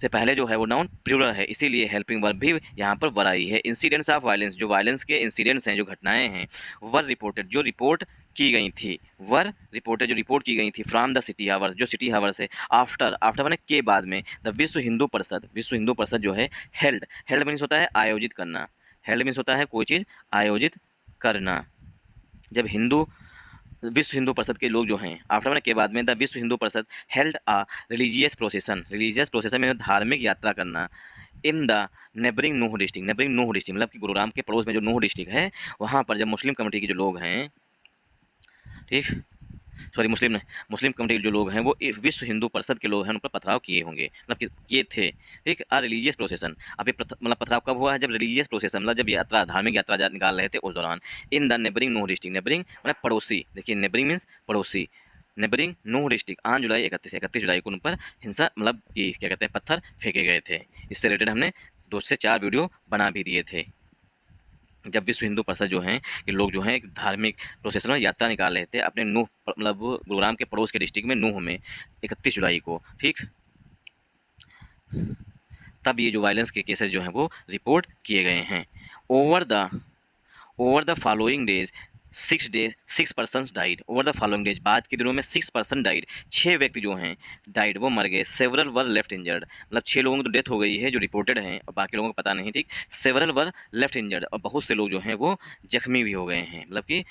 से पहले जो है वो नाउन प्लूरल है, इसीलिए हेल्पिंग वर्ब भी यहाँ पर वर आई है। इंसिडेंट्स ऑफ वायलेंस, जो वायलेंस के इंसिडेंट्स हैं, जो घटनाएं हैं, वर रिपोर्टेड, जो रिपोर्ट की गई थी, वर रिपोर्टेड जो रिपोर्ट की गई थी, फ्रॉम द सिटी हावर्स, जो सिटी हावर्स है, आफ्टर मैंने के बाद में, द विश्व हिंदू परिषद जो है, हेल्ड मीन्स होता है आयोजित करना, हेल्ड मीन्स होता है कोई चीज़ आयोजित करना। जब विश्व हिंदू परिषद के लोग जो हैं, आफ्टर मैंने के बाद में, द विश्व हिंदू परिषद हेल्ड अ रिलीजियस प्रोसेसन में धार्मिक यात्रा करना, in the neighbouring Nuh district, मतलब कि गुरुग्राम के पड़ोस में जो नूह डिस्ट्रिक्ट है, वहाँ पर जब मुस्लिम कम्युनिटी के जो लोग हैं, ठीक, सॉरी मुस्लिम कम्युनिटी के जो लोग हैं वो विश्व हिंदू परिषद के लोग हैं, उन पर पथराव किए होंगे, मतलब किए थे, ठीक। आ रिलीजियस प्रोसेसन, अब ये मतलब पथराव कब हुआ है, जब रिलीजियस प्रोसेसन मतलब जब यात्रा, धार्मिक यात्रा निकाल रहे थे उस दौरान। In the neighbouring Nuh district, neighbouring मतलब पड़ोसी, देखिए नेबरिंग मीन्स पड़ोसी, नेबरिंग नूह डिस्ट्रिक्ट, 8 जुलाई 31 जुलाई को उन पर हिंसा मतलब कि क्या कहते हैं पत्थर फेंके गए थे। इससे रिलेटेड हमने 2 से 4 वीडियो बना भी दिए थे। जब विश्व हिंदू परिषद जो हैं कि लोग जो हैं एक धार्मिक प्रोसेसनल यात्रा निकाल रहे थे अपने नूह मतलब गुरुग्राम के पड़ोस के डिस्ट्रिक्ट में नूह में 31 जुलाई को, ठीक। तब ये जो वायलेंस के केसेस जो हैं वो रिपोर्ट किए गए हैं। Over the following days 6 person died. Over the following days, बाद के दिनों में 6 पर्सन डाइड, 6 व्यक्ति जो हैं डाइड, वो मर गए। सेवरल वर लेफ्ट इंजर्ड, मतलब 6 लोगों की तो डेथ हो गई है जो रिपोर्टेड हैं और बाकी लोगों को पता नहीं, ठीक। सेवरल वर लेफ्ट इंजर्ड, और बहुत से लोग जो हैं वो जख्मी भी हो गए हैं, मतलब कि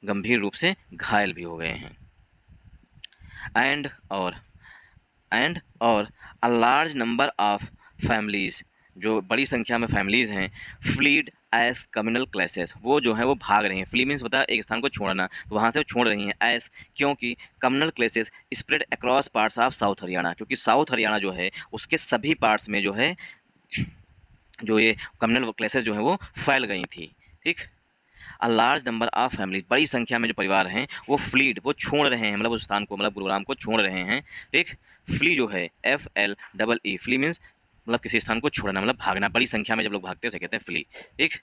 गंभीर रूप से घायल भी हो गए हैं। एंड और a large number of families, जो बड़ी संख्या में फैमिलीज़ हैं, फ्लीड एज कम्युनल क्लासेस, वो जो है वो भाग रही हैं। फ्ली मीन्स होता है एक स्थान को छोड़ना, तो वहाँ से वो छोड़ रही हैं। एज क्योंकि communal classes spread across parts of south Haryana, क्योंकि साउथ हरियाणा जो है उसके सभी पार्ट्स में जो है जो ये कम्युनल क्लासेस जो हैं वो फैल गई थी, ठीक। A large number of families, बड़ी संख्या में जो परिवार हैं वो फ्लीड, वो छोड़ रहे हैं, मतलब उस स्थान को, मतलब गुरुग्राम को छोड़ रहे हैं, ठीक। फ्ली जो है FLEE, फ्ली मीन्स मतलब किसी स्थान को छोड़ना, मतलब भागना। बड़ी संख्या में जब लोग भागते हैं उसे कहते हैं फ्ली, ठीक।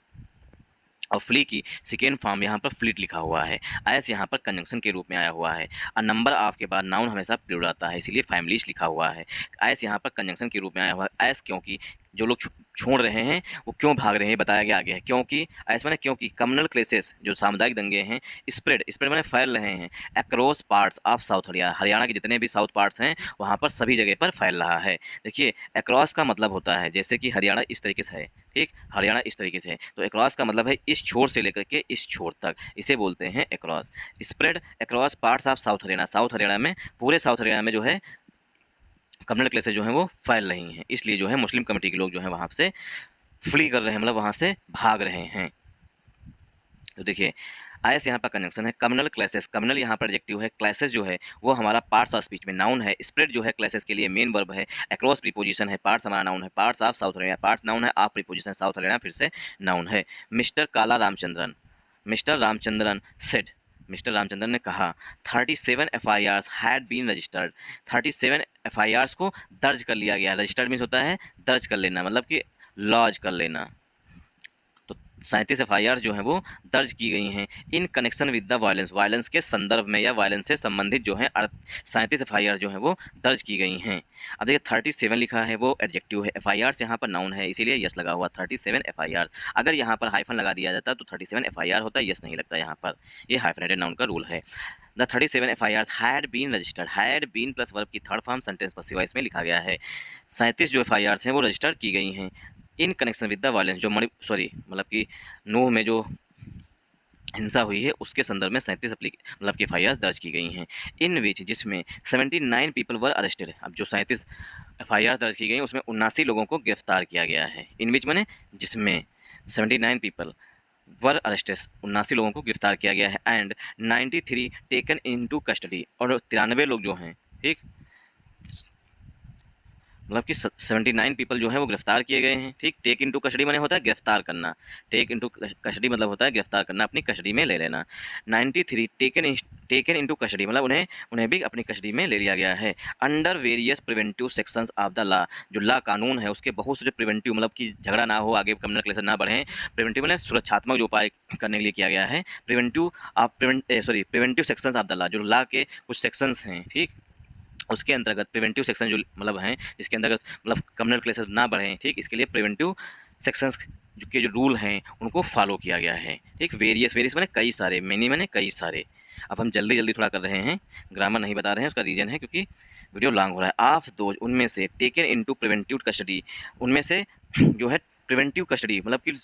और फ्ली की सेकेंड फॉर्म यहाँ पर फ्लीट लिखा हुआ है। एस यहाँ पर कंजंक्शन के रूप में आया हुआ है। अ नंबर ऑफ के बाद नाउन हमेशा प्लूरल आता है, इसीलिए फैमिलीज लिखा हुआ है। एस यहाँ पर कंजंक्शन के रूप में आया हुआ है। एस क्योंकि जो लोग छोड़ रहे हैं वो क्यों भाग रहे हैं बताया गया आगे है। क्योंकि ऐसा मैंने क्योंकि कम्युनल क्लेसेस जो सामुदायिक दंगे हैं स्प्रेड मैंने फैल रहे हैं across parts of south Haryana, Haryana के जितने भी साउथ पार्ट्स हैं वहाँ पर सभी जगह पर फैल रहा है। देखिए अक्रॉस का मतलब होता है जैसे कि हरियाणा इस तरीके से है, ठीक, हरियाणा इस तरीके से है, तो अक्रॉस का मतलब है इस छोर से लेकर के इस छोर तक, इसे बोलते हैं across. Spread across parts of south Haryana, south Haryana में, पूरे साउथ हरियाणा में जो है कम्युनल क्लेसेस जो हैं वो फैल रही हैं, इसलिए जो है मुस्लिम कम्युनिटी के लोग जो हैं वहाँ से फ्ली कर रहे हैं, मतलब वहाँ से भाग रहे हैं। तो देखिए आयस यहाँ पर कनेक्शन है। कम्युनल क्लासेस, कम्युनल यहाँ पर एडजेक्टिव है, क्लासेस जो है वो हमारा पार्ट्स ऑफ स्पीच में नाउन है। स्प्रेड जो है क्लासेस के लिए मेन वर्ब है। अक्रॉस प्रीपोजिशन है, पार्ट्स हमारा नाउन है। Parts of south Haryana, parts noun है। ऑफ प्रीपोजिशन साउथ हरियाणा फिर से नाउन है। Mister Ramachandran said, mister Ramachandran ने कहा 37 FIRs had been registered, 37 FIRs को दर्ज कर लिया गया। रजिस्टर्ड मीन्स होता है दर्ज कर लेना, मतलब कि लॉज कर लेना। तो 37 FIRs जो हैं वो दर्ज की गई हैं इन connection with the violence, violence के संदर्भ में या वायलेंस से संबंधित जो है 37 FIRs जो हैं वो दर्ज की गई हैं। अब देखिए 37 लिखा है वो एडजेक्टिव है, FIRs यहाँ पर नाउन है इसीलिए यस लगा हुआ 37 FIRs। अगर यहाँ पर हाइफन लगा दिया जाता तो 37 FIR होता, यस नहीं लगता यहाँ पर, ये हाइफनेटेड नाउन का रूल है। The 37 FIRs had been registered, had been plus verb की third form sentence passive voice में लिखा गया है। 37 जो FIRs हैं वो रजिस्टर की गई हैं इन कनेक्शन विद द वायलेंस, जो मतलब कि नूह में जो हिंसा हुई है उसके संदर्भ में 37 मतलब कि FIRs दर्ज की गई हैं। इन विच, जिसमें 79 पीपल वर अरेस्टेड, अब जो 37 FIR दर्ज की गई उसमें 79 लोगों को गिरफ्तार किया गया है। इन विच मैंने जिसमें 79 पीपल वर अरेस्टेड, 79 लोगों को गिरफ्तार किया गया है। एंड 93 टेकन इनटू कस्टडी, और 93 लोग जो हैं, ठीक, मतलब कि 79 पीपल जो है वो गिरफ्तार किए गए हैं, ठीक। टेक इनटू कस्टडी माने होता है गिरफ्तार करना, टेक इनटू कस्टडी मतलब होता है गिरफ्तार करना, अपनी कस्टडी में ले लेना। 93 टेकन इनटू कस्टडी मतलब उन्हें भी अपनी कस्टडी में ले लिया गया है। Under various preventive sections of the law, जो लॉ कानून है उसके बहुत से जो प्रिवेंटिव, मतलब कि झगड़ा ना हो, आगे कम्युनल क्लेसेस ना बढ़ें, प्रिवेंटिव मतलब सुरक्षात्मक जो उपाय करने के लिए किया गया है। Preventive sections of the law, जो लॉ के कुछ सेक्शंस हैं, ठीक, उसके अंतर्गत प्रिवेंटिव सेक्शन जो मतलब हैं जिसके अंतर्गत मतलब कम्युनल क्लेसेस ना बढ़ें, ठीक, इसके लिए प्रिवेंटिव सेक्शंस जो रूल हैं उनको फॉलो किया गया है, ठीक। वेरियस मैंने कई सारे, मैनी मैंने कई सारे। अब हम जल्दी थोड़ा कर रहे हैं, ग्रामर नहीं बता रहे हैं, उसका रीज़न है क्योंकि वीडियो लॉन्ग हो रहा है। ऑफ दोज, उनमें से, टेकन इनटू प्रिवेंटिव कस्टडी, उनमें से जो है प्रिवेंटिव कस्टडी मतलब कि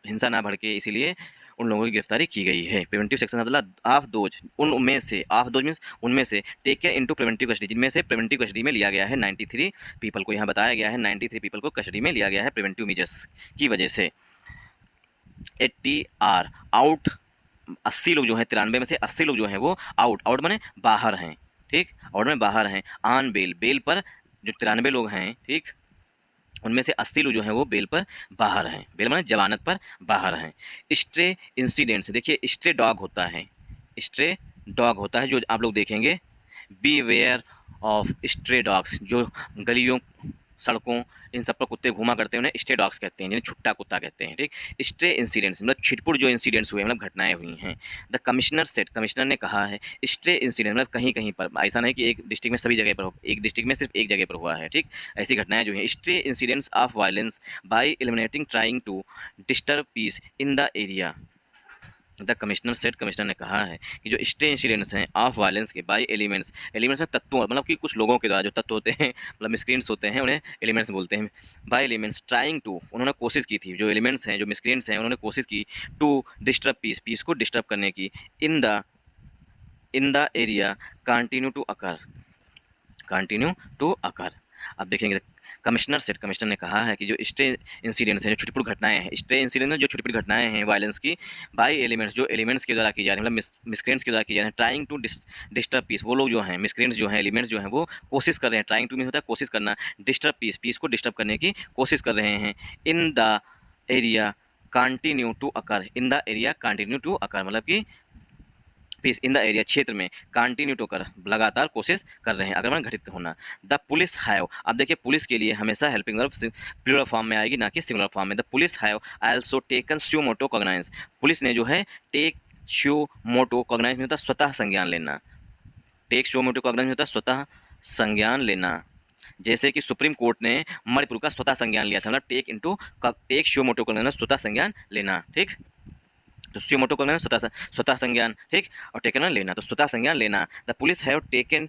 हिंसा ना भड़के इसीलिए उन लोगों की गिरफ्तारी की गई है। प्रिवेंटिव सेक्शन मतलब ऑफ दोज, उनमें से, ऑफ दोज मीन्स उनमें से, टेकन इनटू प्रिवेंटिव कस्टडी, जिनमें से प्रिवेंटिव कस्टडी में लिया गया है 93 पीपल को, यहाँ बताया गया है 93 पीपल को कस्टडी में लिया गया है प्रिवेंटिव मेजर्स की वजह से। 80 आर आउट, 80 लोग जो हैं, 93 में से 80 लोग जो हैं वो आउट माने बाहर हैं, ठीक, आउट में बाहर हैं। ऑन बेल, बेल पर जो 93 लोग हैं, ठीक, उनमें से 80 लोग जो हैं वो बेल पर बाहर हैं, बेल माने जमानत पर बाहर हैं। स्ट्रे इंसिडेंट से, देखिए स्ट्रे डॉग होता है, स्ट्रे डॉग होता है जो आप लोग देखेंगे, be aware of stray dogs, जो गलियों सड़कों, इन सब पर कुत्ते घूमा करते हैं, उन्हें स्ट्रे डॉग्स कहते हैं, जिन्हें छुट्टा कुत्ता कहते हैं, ठीक। स्ट्रे इंसिडेंट्स मतलब छिटपुट जो इंसिडेंट्स हुए, मतलब घटनाएं हुई हैं। द कमिश्नर सेड, कमिश्नर ने कहा है, स्ट्रे इंसिडेंट मतलब कहीं कहीं पर, ऐसा नहीं कि एक डिस्ट्रिक्ट में सभी जगह पर हो, एक डिस्ट्रिक्ट में सिर्फ एक जगह पर हुआ है, ठीक। ऐसी घटनाएं जो हैं, stray incidents of violence by eliminating trying to disturb peace in the area. The commissioner said, commissioner ने कहा है कि जो स्ट्रे इंसिडेंट्स हैं ऑफ वायलेंस के बाय एलिमेंट्स, एलिमेंट्स में तत्वों, मतलब कि कुछ लोगों के द्वारा जो तत्व होते हैं, मतलब मिसक्रिएंट्स होते हैं, उन्हें एलिमेंट्स बोलते हैं। बाय एलिमेंट्स ट्राइंग टू, उन्होंने कोशिश की थी, जो एलिमेंट्स हैं, जो मिसक्रिएंट्स हैं, उन्होंने कोशिश की टू डिस्टर्ब पीस, पीस को डिस्टर्ब करने की, in the area continue to occur, continue to occur. अब देखेंगे कमिश्नर सेट, कमिश्नर ने कहा है कि जो स्ट्रे इंसिडेंट्स हैं, जो छोटी छोटी घटनाएं हैं, स्ट्रे इंसिडेंट में जो छोटी छोटी घटनाएं हैं वायलेंस की, बाय एलिमेंट्स जो एलिमेंट्स के द्वारा की जा रही है, मतलब मिसक्रेंट्स के द्वारा की जा रही है, ट्राइंग टू डिस्टर्ब पीस, वो लोग जो हैं मिसक्रेंट्स जो हैं, एलिमेंट्स जो हैं वो कोशिश कर रहे हैं, ट्राइंग टू मीन होता है कोशिश करना, डिस्टर्ब पीस, पीस को डिस्टर्ब करने की कोशिश कर रहे हैं, in the area continue to occur, in the area continue to occur मतलब कि पीस इन द एरिया, क्षेत्र में कंटिन्यू टू कर, लगातार कोशिश कर रहे हैं, अगर घटित होना। द पुलिस हैव, अब देखिए पुलिस के लिए हमेशा हेल्पिंग वर्ब प्लूरल फॉर्म में आएगी, ना कि सिंगुलर फॉर्म में। The police have also taken suo motu cognizance, police ने जो है टेक श्यो मोटो कॉग्नाइज में होता है स्वतः संज्ञान लेना, टेक श्यो मोटो कॉग्नाइज में होता है स्वतः संज्ञान लेना। जैसे कि सुप्रीम कोर्ट ने मणिपुर का स्वतः संज्ञान लिया था, मतलब टेक श्यो मोटो कॉग्नाइज स्वतः संज्ञान लेना, ठीक। तो स्यूमोटो को लेना स्वतः संज्ञान, ठीक, और टेकन लेना, तो स्वतः संज्ञान लेना। The police have taken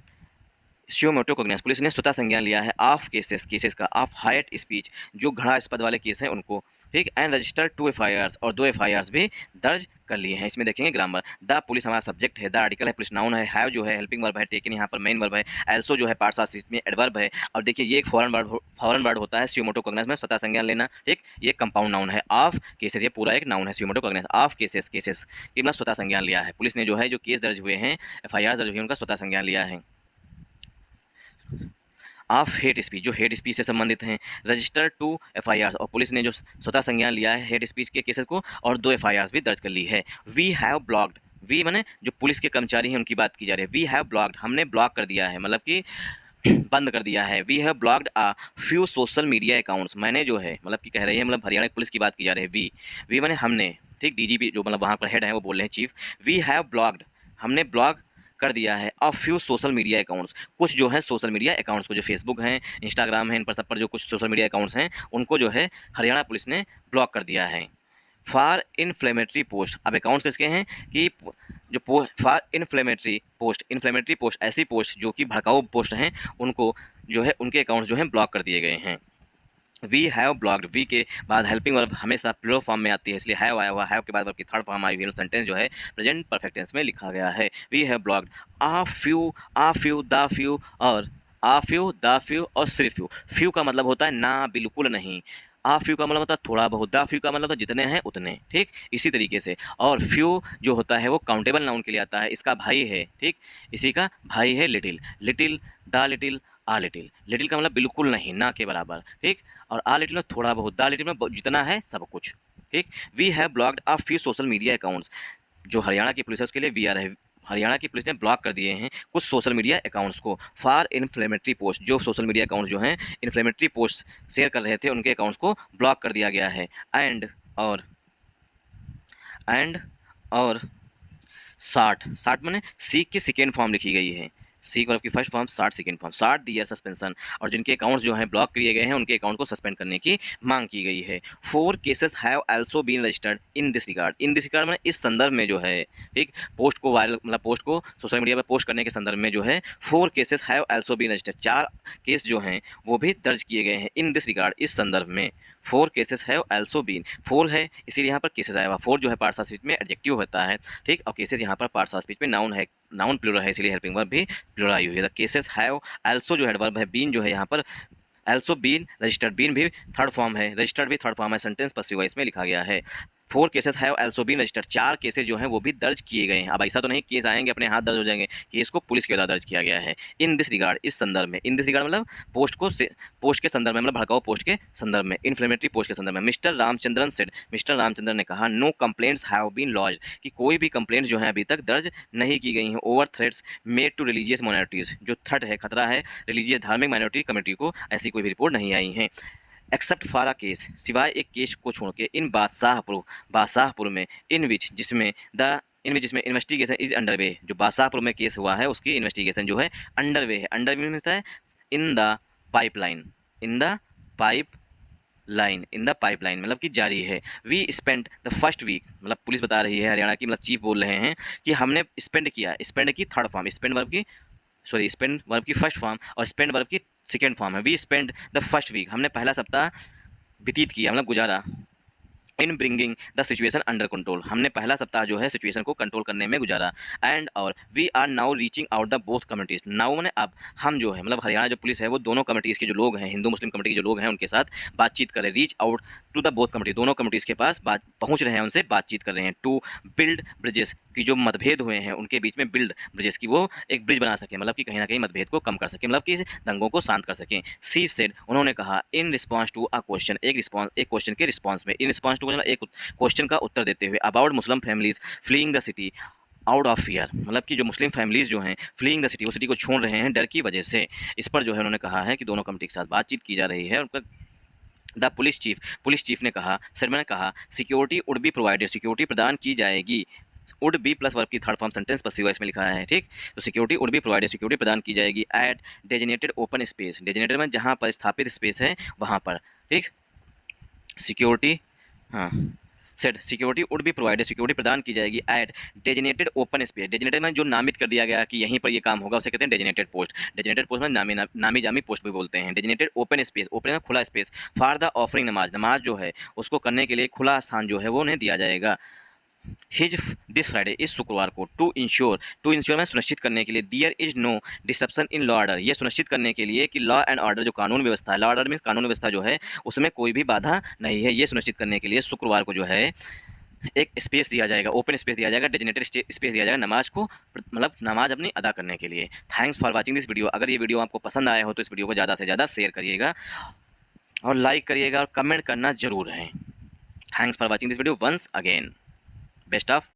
suo motu cognizance, police ने स्वतः संज्ञान लिया है ऑफ केसेस का, ऑफ हाइट स्पीच, जो घृणास्पद वाले केस हैं उनको, ठीक। एंड रजिस्टर्ड 2 FIRs, और 2 FIRs भी दर्ज कर लिए हैं। इसमें देखेंगे ग्रामर, द पुलिस हमारा सब्जेक्ट है, द आर्टिकल है, पुलिस नाउन है, हैव जो है हेल्पिंग वर्ब है, टेकन यहाँ पर मेन वर्ब है, एल्सो जो है पार्ट्स ऑफ स्पीच में एडवर्ब है। और देखिए ये एक फॉरेन वर्ड होता है स्यूमोटो कोग्निस में स्वतः संज्ञान लेना, ठीक। ये कंपाउंड नाउन है ऑफ केसेस, ये पूरा एक नाउन है स्यूमोटो कोग्निस ऑफ केसेस, केसेस की मतलब स्वतः संज्ञान लिया है। पुलिस ने जो है जो केस दर्ज हुए हैं, FIRs दर्ज हुए हैं, उनका स्वतः संज्ञान लिया है। ऑफ हेट स्पीच, जो हेट स्पीच से संबंधित हैं, रजिस्टर 2 FIRs, और पुलिस ने जो स्वतः संज्ञान लिया है हेट स्पीच के केसेस को, और 2 FIRs भी दर्ज कर ली है। वी हैव ब्लॉक्ड, वी माने जो पुलिस के कर्मचारी हैं उनकी बात की जा रही है, वी हैव ब्लॉक्ड, हमने ब्लॉक कर दिया है, मतलब कि बंद कर दिया है। We have blocked a few social media accounts, मैंने जो है मतलब कि कह रही है, मतलब हरियाणा पुलिस की बात की जा रही है। वी माने हमने, ठीक, DGP जो मतलब वहाँ पर हेड है वो बोल रहे हैं चीफ, वी हैव ब्लॉक्ड, हमने ब्लॉक कर दिया है अ फ्यू सोशल मीडिया अकाउंट्स, कुछ जो है सोशल मीडिया अकाउंट्स को, जो फेसबुक हैं, इंस्टाग्राम है, इन पर सब पर जो कुछ सोशल मीडिया अकाउंट्स हैं उनको जो है हरियाणा पुलिस ने ब्लॉक कर दिया है। फॉर इन्फ्लेमेटरी पोस्ट, अब अकाउंट्स किसके हैं कि जो फॉर इन्फ्लेमेटरी पोस्ट ऐसी पोस्ट जो कि भड़काऊ पोस्ट हैं, उनको जो है उनके अकाउंट्स जो हैं ब्लॉक कर दिए गए हैं। वी हैव ब्लॉक्ड, वी के बाद हेल्पिंग वर्ब हमेशा प्लूरल फॉर्म में आती है, इसलिए हैव आया हुआ, हैव के बाद वर्ब की थर्ड फॉर्म आई हुई है, सेंटेंस जो है प्रेजेंट परफेक्ट टेंस में लिखा गया है। We have blocked a few, the few, और आ फ्यू, द फ्यू और सिर्फ फ्यू। फ्यू का मतलब होता है ना, बिल्कुल नहीं। आ फ्यू का मतलब होता है थोड़ा बहुत, द फ्यू का मतलब होता है जितने हैं उतने, ठीक। इसी तरीके से, और फ्यू जो होता है वो काउंटेबल नाउन के लिए आता है, इसका भाई है, ठीक, इसी का भाई है little, little, the little, uh little, little का मतलब बिल्कुल नहीं, ना के बराबर, ठीक, और आ लिटिल में थोड़ा बहुत, द लिटिल में जितना है सब कुछ, ठीक। We have blocked a few social media accounts, जो हरियाणा की पुलिस है उसके लिए वी आर है, हरियाणा की पुलिस ने ब्लॉक कर दिए हैं कुछ सोशल मीडिया अकाउंट्स को। फॉर इन्फ्लेमेटरी पोस्ट, जो सोशल मीडिया अकाउंट्स जो हैं इन्फ्लेमेटरी पोस्ट शेयर कर रहे थे उनके अकाउंट्स को ब्लॉक कर दिया गया है। एंड और 60 मैंने सीक की सेकेंड फॉर्म लिखी गई है, सीक वर्ब की फर्स्ट फॉर्म, 60 सेकेंड फॉर्म, 60 दी सस्पेंशन, और जिनके अकाउंट्स जो हैं ब्लॉक किए गए हैं उनके अकाउंट को सस्पेंड करने की मांग की गई है। 4 cases have also been registered in this regard, in this regard में इस संदर्भ में जो है, ठीक, पोस्ट को वायरल मतलब पोस्ट को सोशल मीडिया पर पोस्ट करने के संदर्भ में जो है 4 cases have also been registered, 4 case जो हैं वो भी दर्ज किए गए हैं इन दिस रिगार्ड, इस संदर्भ में। 4 केसेस हैव आल्सो बीन, 4 है इसीलिए यहाँ पर केसेस आया हुआ, 4 जो है पार्ट्स ऑफ स्पीच में एडजेक्टिव होता है, ठीक, और केसेस यहाँ पर पार्ट्स ऑफ स्पीच में नाउन है, नाउन प्लूरल है इसीलिए हेल्पिंग वर्ब भी प्लूरल आई हुई है। द केसेस हैव आल्सो जो एडवर्ब है, बीन जो है यहाँ पर आल्सो बीन रजिस्टर्ड, बीन भी थर्ड फॉर्म है, रजिस्टर्ड भी थर्ड फॉर्म है, सेंटेंस पसिव वॉइस में लिखा गया है। 4 cases have also been registered, 4 cases जो हैं वो भी दर्ज किए गए हैं। अब ऐसा तो नहीं केस आएंगे अपने हाथ दर्ज हो जाएंगे, केस को पुलिस के द्वारा दर्ज किया गया है। इन दिस रिगार्ड, इस संदर्भ में, इन दिस रिगार्ड मतलब पोस्ट के संदर्भ में, मतलब भड़काऊ पोस्ट के संदर्भ में, इन्फ्लेमेटरी पोस्ट के संदर्भ में, mister Ramachandran said, mister Ramachandran ने कहा no complaints have been launched, कि कोई भी कंप्लेंट जो है अभी तक दर्ज नहीं की गई हैं over threats made to religious minorities, जो थ्रेट है, खतरा है रिलीजियस धार्मिक माइनॉरिटी कम्युनिटी को, ऐसी कोई भी रिपोर्ट नहीं आई है। एक्सेप्ट फॉर अ केस, सिवाय एक केस को छोड़ के, इन बादशाहपुर में, जिसमें इन्वेस्टिगेशन इज अंडर वे, जो बादशाहपुर में केस हुआ है उसकी इन्वेस्टिगेशन जो है अंडर वे है। अंडर वे मिलता है in the pipeline, in the pipeline मतलब कि जारी है। We spend the first week, मतलब पुलिस बता रही है हरियाणा की, मतलब चीफ बोल रहे हैं कि हमने स्पेंड की थर्ड फॉर्म, स्पेंड वर्ब की फर्स्ट फॉर्म और स्पेंड वर्ब की सेकेंड फॉर्म है। We spend the first week, हमने पहला सप्ताह व्यतीत किया, मतलब गुजारा, in bringing the situation under control, हमने पहला सप्ताह जो है सिचुएशन को कंट्रोल करने में गुजारा। एंड और we are now reaching out the both communities, now मैंने अब हम जो है, मतलब हरियाणा जो पुलिस है वो दोनों कम्युनिटीज़ के जो लोग हैं, हिंदू मुस्लिम कम्युनिटी के जो लोग हैं उनके साथ बातचीत कर रहे हैं। Reach out to the both community, दोनों कम्युनिटीज़ के पास पहुँच रहे हैं, उनसे बातचीत कर रहे हैं। टू बिल्ड ब्रिजेस, की जो मतभेद हुए हैं उनके बीच में, बिल्ड ब्रिजेस की वो एक ब्रिज बना सकें, मतलब कि कहीं ना कहीं मतभेद को कम कर सकें, मतलब कि दंगों को शांत कर सकें। सी सेड, उन्होंने कहा, in response to a question, एक क्वेश्चन के रिस्पॉन्स में, इन रिस्पॉन्स टू एक क्वेश्चन का उत्तर देते हुए, about Muslim families fleeing the city out of fear, मतलब कि जो मुस्लिम फैमिलीज़ जो हैं फ्लीइंग द सिटी, वो सिटी को छोड़ रहे हैं डर की वजह से। इस पर जो है उन्होंने कहा है कि दोनों कमिटी के साथ बातचीत की जा रही है। उनका द पुलिस चीफ ने कहा, सर मैंने कहा, security would be provided, security प्रदान की जाएगी, वुड बी प्लस वर्ब की थर्ड फॉर्म सेंटेंस पर सीओएस में लिखा है, ठीक। तो security would be provided, security प्रदान की जाएगी at designated open space, designated में जहाँ पर स्थापित स्पेस है वहाँ पर, ठीक। सिक्योरिटी, हाँ, said security would be provided, security प्रदान की जाएगी at designated open space, designated में जो नामित कर दिया गया कि यहीं पर ये काम होगा उसे कहते हैं डेजिनेटेड पोस्ट, डेजिनेटेड पोस्ट में नामी जामी पोस्ट भी बोलते हैं। डेजिनेटेड ओपन स्पेस, ओपन में खुला स्पेस, फॉर द ऑफरिंग नमाज जो है उसको करने के लिए खुला स्थान जो है वो उन्हें दिया जाएगा। हिज दिस फ्राइडे, इस शुक्रवार को, टू इंश्योर में सुनिश्चित करने के लिए, there is no disruption in law order, ये सुनिश्चित करने के लिए कि लॉ एंड ऑर्डर जो कानून व्यवस्था है, लॉ ऑर्डर में कानून व्यवस्था जो है उसमें कोई भी बाधा नहीं है, ये सुनिश्चित करने के लिए शुक्रवार को जो है एक स्पेस दिया जाएगा, ओपन स्पेस दिया जाएगा, डेजिनेटेड स्पेस दिया जाएगा नमाज को, मतलब नमाज अपनी अदा करने के लिए। Thanks for watching this video, अगर ये वीडियो आपको पसंद आया हो तो इस वीडियो को ज़्यादा से ज़्यादा शेयर करिएगा और लाइक करिएगा और कमेंट करना जरूर है। Thanks for watching this video once again, best of